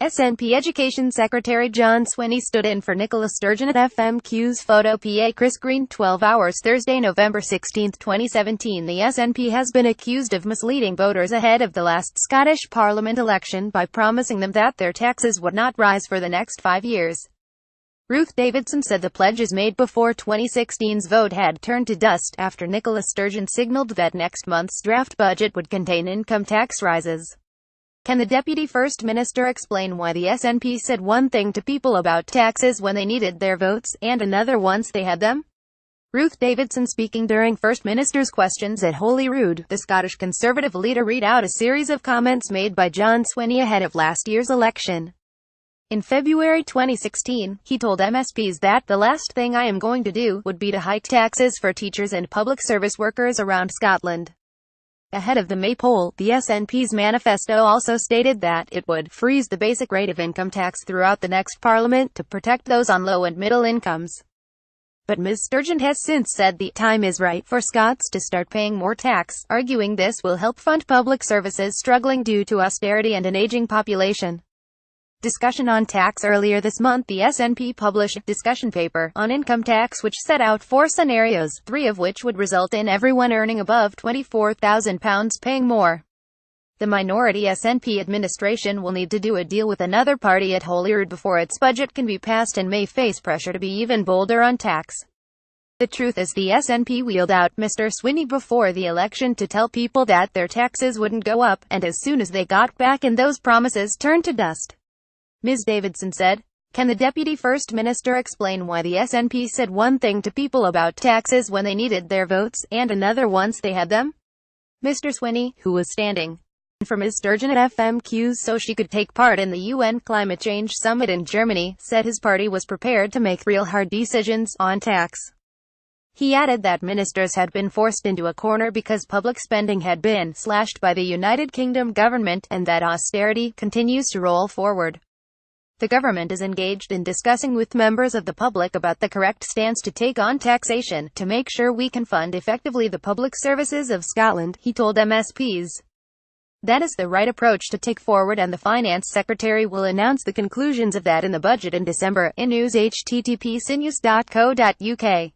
SNP Education Secretary John Swinney stood in for Nicola Sturgeon at FMQs. Photo PA Chris Green. 12 hours Thursday, November 16, 2017. The SNP has been accused of misleading voters ahead of the last Scottish Parliament election by promising them that their taxes would not rise for the next 5 years. Ruth Davidson said the pledges made before 2016's vote had turned to dust after Nicola Sturgeon signalled that next month's draft budget would contain income tax rises. Can the Deputy First Minister explain why the SNP said one thing to people about taxes when they needed their votes, and another once they had them? Ruth Davidson speaking during First Minister's questions at Holyrood, the Scottish Conservative leader read out a series of comments made by John Swinney ahead of last year's election. In February 2016, he told MSPs that the last thing I am going to do would be to hike taxes for teachers and public service workers around Scotland. Ahead of the May poll, the SNP's manifesto also stated that it would freeze the basic rate of income tax throughout the next parliament to protect those on low and middle incomes. But Ms. Sturgeon has since said the time is right for Scots to start paying more tax, arguing this will help fund public services struggling due to austerity and an aging population. Discussion on tax. Earlier this month, the SNP published a discussion paper on income tax which set out 4 scenarios, 3 of which would result in everyone earning above £24,000 paying more. The minority SNP administration will need to do a deal with another party at Holyrood before its budget can be passed and may face pressure to be even bolder on tax. The truth is the SNP wheeled out Mr. Swinney before the election to tell people that their taxes wouldn't go up, and as soon as they got back in, those promises turned to dust. Ms. Davidson said, "Can the Deputy First Minister explain why the SNP said one thing to people about taxes when they needed their votes, and another once they had them?" Mr. Swinney, who was standing in for Ms. Sturgeon at FMQs so she could take part in the UN Climate Change Summit in Germany, said his party was prepared to make real hard decisions on tax. He added that ministers had been forced into a corner because public spending had been slashed by the United Kingdom government, and that austerity continues to roll forward. The government is engaged in discussing with members of the public about the correct stance to take on taxation, to make sure we can fund effectively the public services of Scotland, he told MSPs. That is the right approach to take forward, and the Finance Secretary will announce the conclusions of that in the budget in December. In news http://sinews.co.uk